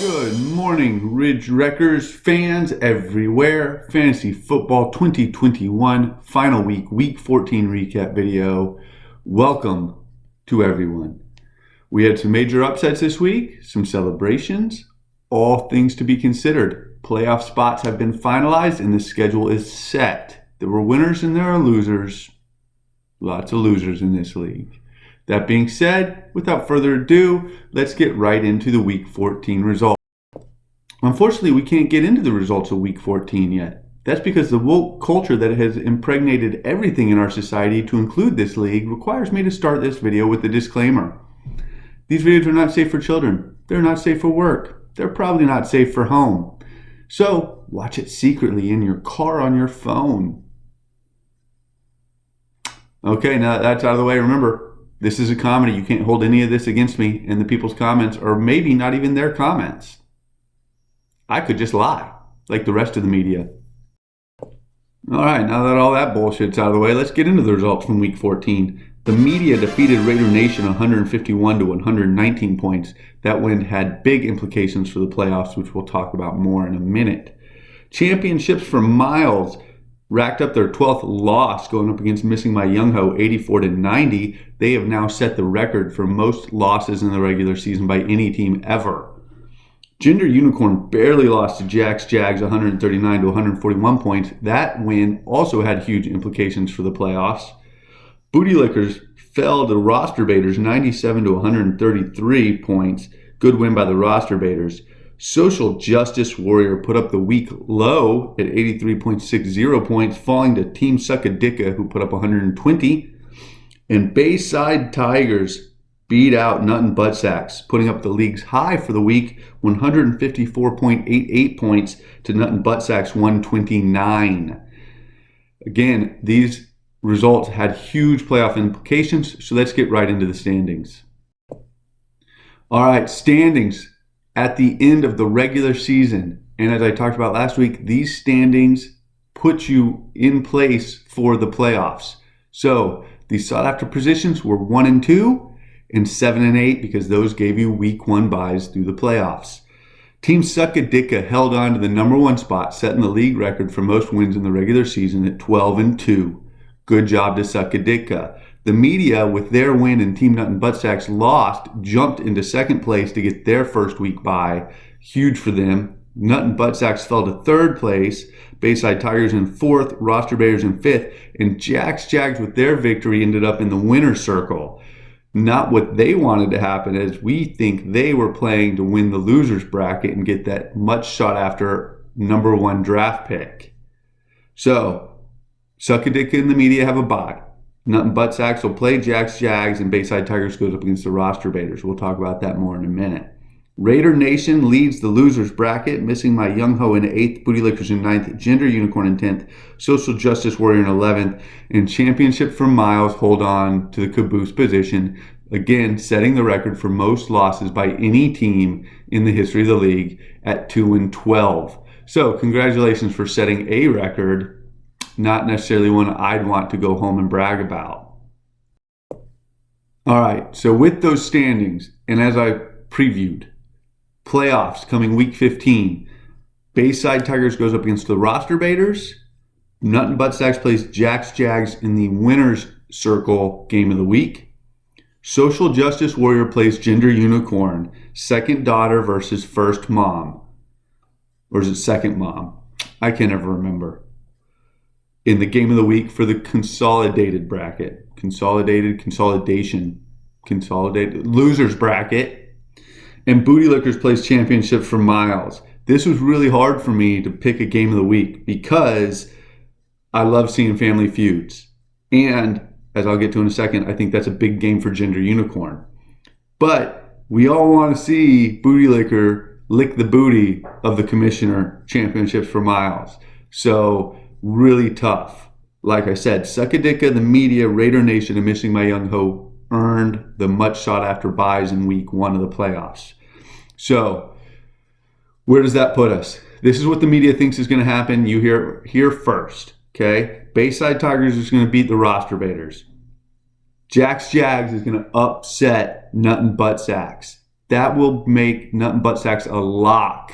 Good morning, Ridge Wreckers, fans everywhere. Fantasy Football 2021 final week 14 recap video. Welcome to everyone. We had some major upsets this week, some celebrations, all things to be considered. Playoff spots have been finalized and the schedule is set. There were winners and there are losers. Lots of losers in this league. That being said, without further ado, let's get right into the Week 14 results. Unfortunately, we can't get into the results of Week 14 yet. That's because the woke culture that has impregnated everything in our society to include this league requires me to start this video with a disclaimer. These videos are not safe for children. They're not safe for work. They're probably not safe for home. So, watch it secretly in your car on your phone. Okay, now that that's out of the way, remember, this is a comedy. You can't hold any of this against me and the people's comments, or maybe not even their comments. I could just lie, like the rest of the media. All right, now that all that bullshit's out of the way, let's get into the results from Week 14. The media defeated Raider Nation 151 to 119 points. That win had big implications for the playoffs, which we'll talk about more in a minute. Championships for Miles racked up their 12th loss, going up against Missing My Young Ho 84 to 90. They have now set the record for most losses in the regular season by any team ever. Gender Unicorn barely lost to Jax Jags 139 to 141 points. That win also had huge implications for the playoffs. Booty Lickers fell to Roster Baiters 97 to 133 points. Good win by the Roster Baiters. Social Justice Warrior put up the week low at 83.60 points, falling to Team Suckadicka, who put up 120. And Bayside Tigers beat out Nut and Buttsacks, putting up the league's high for the week, 154.88 points to Nut and Buttsacks 129. Again, these results had huge playoff implications, so let's get right into the standings. All right, standings at the end of the regular season. And as I talked about last week, these standings put you in place for the playoffs. So these sought after positions were 1 and 2 and 7 and 8 because those gave you week 1 buys through the playoffs. Team Suckadicka held on to the number 1 spot, setting the league record for most wins in the regular season at 12 and 2. Good job to Suckadicka. The media, with their win and Team Nut and Buttsacks lost, jumped into second place to get their first week bye. Huge for them. Nut and Buttsacks fell to third place. Bayside Tigers in fourth. Roster Bears in fifth. And Jax Jags, with their victory, ended up in the winner's circle. Not what they wanted to happen, as we think they were playing to win the loser's bracket and get that much sought after number 1 draft pick. So, Suckadicka and the media have a bye. Nut and Buttsacks will play Jax Jags, and Bayside Tigers goes up against the Roster Baiters. We'll talk about that more in a minute. Raider Nation leads the losers bracket, Missing My Young Ho in 8th, Booty Lickers in 9th, Gender Unicorn in 10th, Social Justice Warrior in 11th, and Championship for Miles hold on to the caboose position, again setting the record for most losses by any team in the history of the league at 2 and 12. So congratulations for setting a record. Not necessarily one I'd want to go home and brag about. All right, so with those standings, and as I previewed, playoffs coming week 15, Bayside Tigers goes up against the Roster Baiters. Nut and Buttsacks plays Jax Jags in the winner's circle game of the week. Social Justice Warrior plays Gender Unicorn, second daughter versus first mom. Or is it second mom? I can never remember. In the game of the week for the consolidated bracket. Consolidated losers bracket. And Booty Lickers plays championship for Miles. This was really hard for me to pick a game of the week because I love seeing family feuds. And as I'll get to in a second, I think that's a big game for Gender Unicorn. But we all want to see Booty Licker lick the booty of the commissioner, championships for Miles. So really tough. Like I said, Suckadicka, the media, Raider Nation, and Missing My Young Ho earned the much sought after buys in week 1 of the playoffs. So where does that put us? This is what the media thinks is going to happen. You hear here first, okay? Bayside Tigers is going to beat the Roster Baiters. Jax Jags is going to upset Nut and Buttsacks. that will make Nut and Butt Sacks a lock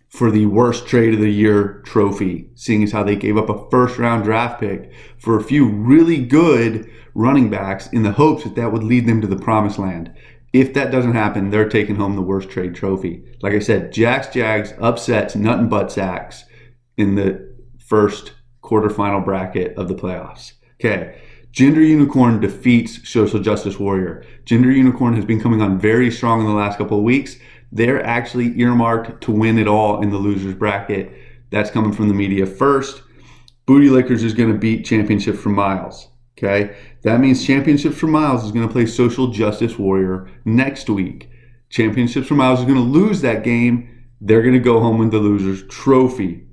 for the worst trade of the year trophy, seeing as how they gave up a first-round draft pick for a few really good running backs in the hopes that that would lead them to the promised land. If that doesn't happen, they're taking home the worst trade trophy. Like I said, Jags upsets Nut and Butt Sacks in the first quarterfinal bracket of the playoffs. Okay. Gender Unicorn defeats Social Justice Warrior. Gender Unicorn has been coming on very strong in the last couple of weeks. They're actually earmarked to win it all in the losers bracket. That's coming from the media first. Booty Lickers is going to beat Championship for Miles. Okay, that means Championships for Miles is going to play Social Justice Warrior next week. Championships for Miles is going to lose that game. They're going to go home with the losers trophy.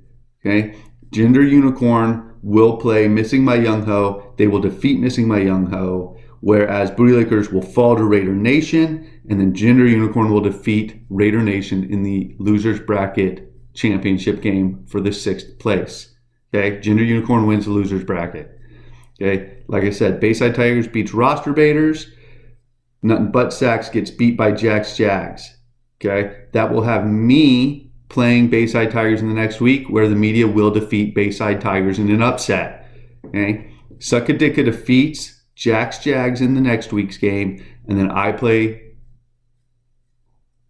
Okay, Gender Unicorn will play Missing My Young Ho. They will defeat Missing My Young Ho, whereas Booty Lickers will fall to Raider Nation, and then Gender Unicorn will defeat Raider Nation in the losers bracket championship game for the 6th place. Okay, Gender Unicorn wins the losers bracket. Okay, like I said, Bayside Tigers beats Roster Baiters. Nut and Butt Sacks gets beat by Jags. Okay, that will have me playing Bayside Tigers in the next week, where the media will defeat Bayside Tigers in an upset. Okay, Suckadicka defeats Jags in the next week's game, and then I play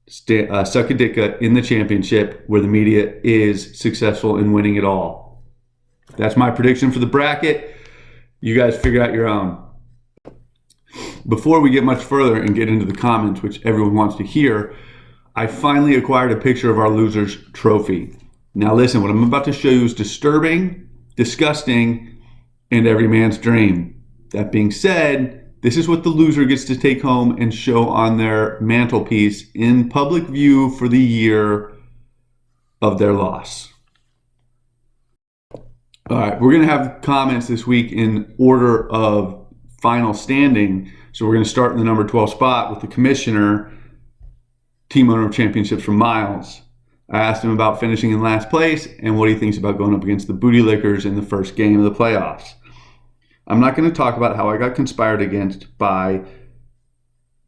Suckadicka in the championship, where the media is successful in winning it all. That's my prediction for the bracket. You guys figure out your own. Before we get much further and get into the comments, which everyone wants to hear, I finally acquired a picture of our losers trophy. Now listen, what I'm about to show you is disturbing, disgusting, and every man's dream. That being said, this is what the loser gets to take home and show on their mantelpiece in public view for the year of their loss. All right, we're going to have comments this week in order of final standing. So we're going to start in the number 12 spot with the commissioner, team owner of Championships for Miles. I asked him about finishing in last place and what he thinks about going up against the Booty Lickers in the first game of the playoffs. I'm not going to talk about how I got conspired against by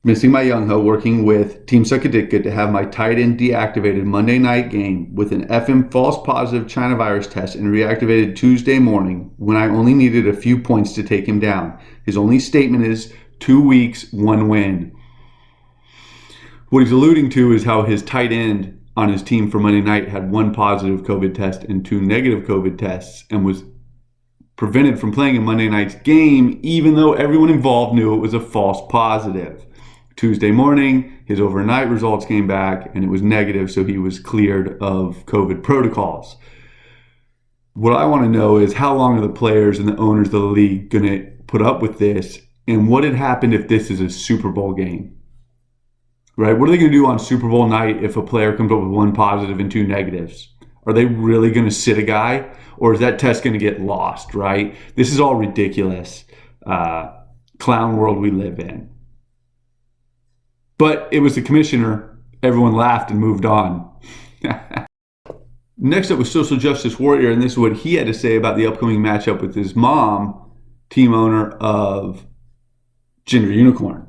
Missing My Young Ho working with Team Suckadicka to have my tight end deactivated Monday night game with an FM false positive China virus test and reactivated Tuesday morning when I only needed a few points to take him down. His only statement is 2 weeks, 1 win. What he's alluding to is how his tight end on his team for Monday night had 1 positive COVID test and 2 negative COVID tests and was prevented from playing in Monday night's game, even though everyone involved knew it was a false positive. Tuesday morning, his overnight results came back and it was negative, so he was cleared of COVID protocols. What I want to know is how long are the players and the owners of the league going to put up with this, and what had happened if this is a Super Bowl game? Right? What are they going to do on Super Bowl night if a player comes up with 1 positive and 2 negatives? Are they really going to sit a guy, or is that test going to get lost, right? This is all ridiculous. Clown world we live in. But it was the commissioner. Everyone laughed and moved on. Next up was Social Justice Warrior, and this is what he had to say about the upcoming matchup with his mom, team owner of Gender Unicorn.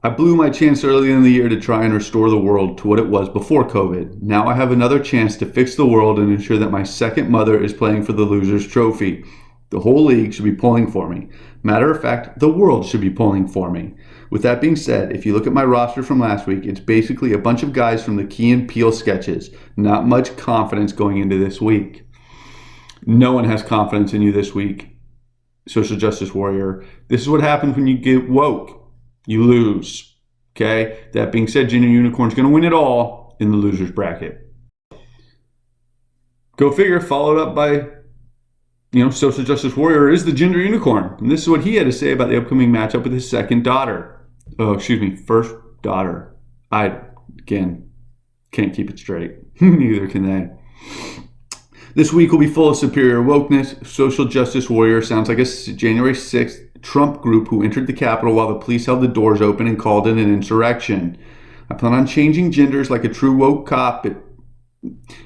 I blew my chance early in the year to try and restore the world to what it was before COVID. Now I have another chance to fix the world and ensure that my second mother is playing for the losers trophy. The whole league should be pulling for me. Matter of fact, the world should be pulling for me. With that being said, if you look at my roster from last week, it's basically a bunch of guys from the Key and Peele sketches. Not much confidence going into this week. No one has confidence in you this week, Social Justice Warrior. This is what happens when you get woke. You lose. Okay? That being said, Gender Unicorn's going to win it all in the losers bracket. Go figure, followed up by Social Justice Warrior is the Gender Unicorn. And this is what he had to say about the upcoming matchup with his first daughter. I, again, can't keep it straight. Neither can they. This week will be full of superior wokeness. Social Justice Warrior sounds like a January 6th Trump group who entered the Capitol while the police held the doors open and called it an insurrection. I plan on changing genders like a true woke cop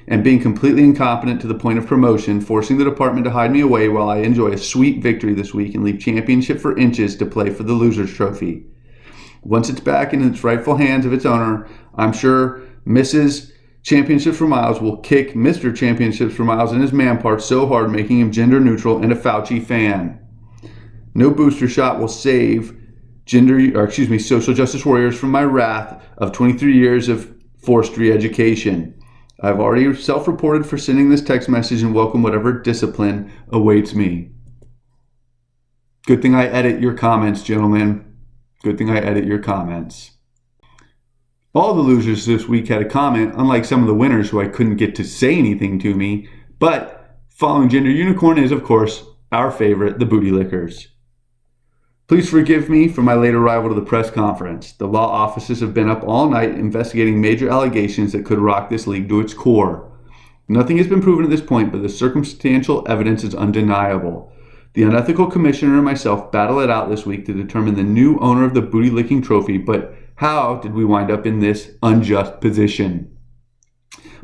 and being completely incompetent to the point of promotion, forcing the department to hide me away while I enjoy a sweet victory this week and leave championship for inches to play for the losers trophy. Once it's back in its rightful hands of its owner, I'm sure Mrs. Championships for Miles will kick Mr. Championships for Miles in his man part so hard, making him gender neutral and a Fauci fan. No booster shot will save social justice warriors from my wrath of 23 years of forced re-education. I've already self-reported for sending this text message and welcome whatever discipline awaits me. Good thing I edit your comments, gentlemen. Good thing I edit your comments. All the losers this week had a comment, unlike some of the winners who I couldn't get to say anything to me. But following Gender Unicorn is, of course, our favorite, the Booty Lickers. Please forgive me for my late arrival to the press conference. The law offices have been up all night investigating major allegations that could rock this league to its core. Nothing has been proven at this point, but the circumstantial evidence is undeniable. The unethical commissioner and myself battled it out this week to determine the new owner of the booty-licking trophy, but how did we wind up in this unjust position?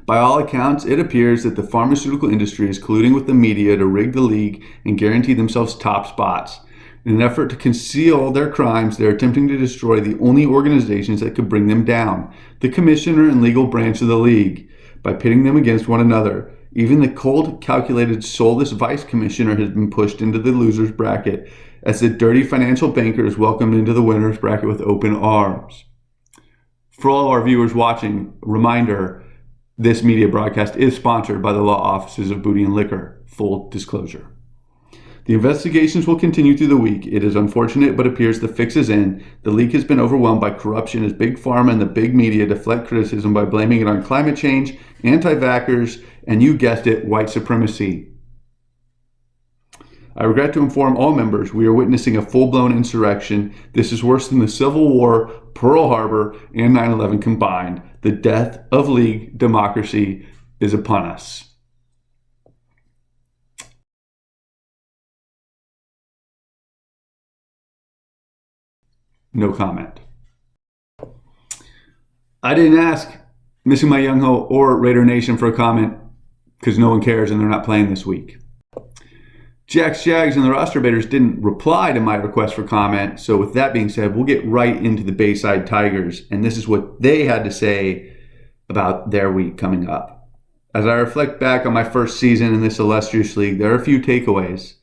By all accounts, it appears that the pharmaceutical industry is colluding with the media to rig the league and guarantee themselves top spots. In an effort to conceal their crimes, they're attempting to destroy the only organizations that could bring them down, the commissioner and legal branch of the league, by pitting them against one another. Even the cold, calculated, soulless vice commissioner has been pushed into the loser's bracket, as the dirty financial banker is welcomed into the winner's bracket with open arms. For all our viewers watching, reminder, this media broadcast is sponsored by the law offices of Booty and Liquor. Full disclosure. The investigations will continue through the week. It is unfortunate, but appears the fix is in. The league has been overwhelmed by corruption as Big Pharma and the big media deflect criticism by blaming it on climate change, anti-vaxxers, and you guessed it, white supremacy. I regret to inform all members we are witnessing a full-blown insurrection. This is worse than the Civil War, Pearl Harbor, and 9/11 combined. The death of league democracy is upon us. No comment. I didn't ask Missing My Young Ho or Raider Nation for a comment because no one cares and they're not playing this week. Jax Jags and the Roster Baiters didn't reply to my request for comment, so with that being said, we'll get right into the Bayside Tigers, and this is what they had to say about their week coming up. As I reflect back on my first season in this illustrious league, there are a few takeaways.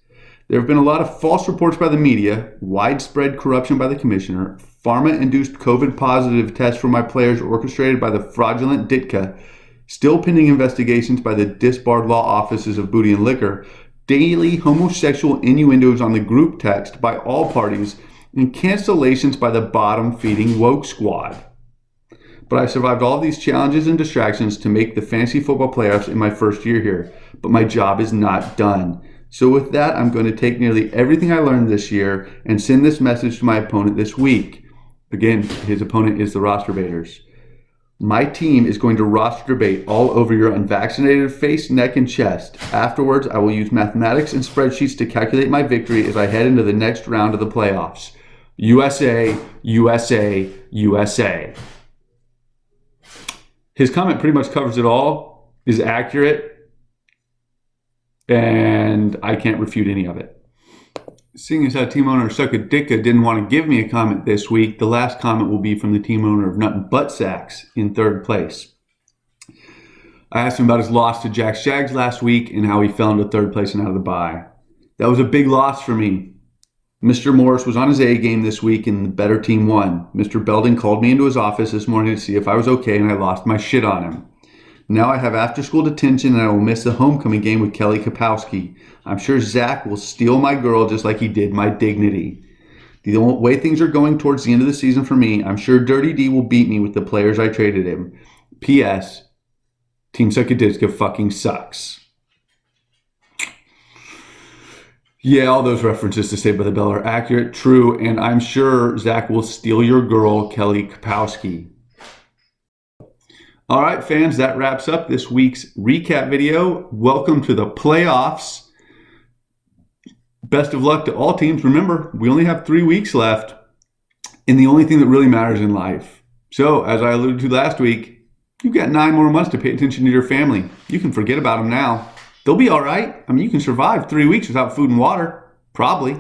There have been a lot of false reports by the media, widespread corruption by the commissioner, pharma-induced COVID-positive tests for my players orchestrated by the fraudulent Ditka, still pending investigations by the disbarred law offices of Booty and Liquor, daily homosexual innuendos on the group text by all parties, and cancellations by the bottom-feeding woke squad. But I survived all of these challenges and distractions to make the fantasy football playoffs in my first year here. But my job is not done. So with that, I'm going to take nearly everything I learned this year and send this message to my opponent this week. Again, his opponent is the Roster Baiters. My team is going to roster debate all over your unvaccinated face, neck, and chest. Afterwards, I will use mathematics and spreadsheets to calculate my victory as I head into the next round of the playoffs. USA, USA, USA. His comment pretty much covers it all, is accurate, and I can't refute any of it. Seeing as how team owner Sucka Dicka didn't want to give me a comment this week, the last comment will be from the team owner of Nut and Butt Sacks in third place. I asked him about his loss to Jax Jags last week and how he fell into third place and out of the bye. That was a big loss for me. Mr. Morris was on his A game this week and the better team won. Mr. Belding called me into his office this morning to see if I was okay and I lost my shit on him. Now I have after-school detention and I will miss the homecoming game with Kelly Kapowski. I'm sure Zach will steal my girl just like he did my dignity. The way things are going towards the end of the season for me, I'm sure Dirty D will beat me with the players I traded him. P.S. Team Suckadiska fucking sucks. Yeah, all those references to Saved by the Bell are accurate, true, and I'm sure Zach will steal your girl, Kelly Kapowski. All right, fans, that wraps up this week's recap video. Welcome to the playoffs. Best of luck to all teams. Remember, we only have 3 weeks left, and the only thing that really matters in life. So, as I alluded to last week, you've got 9 more months to pay attention to your family. You can forget about them now. They'll be all right. I mean, you can survive 3 weeks without food and water. Probably.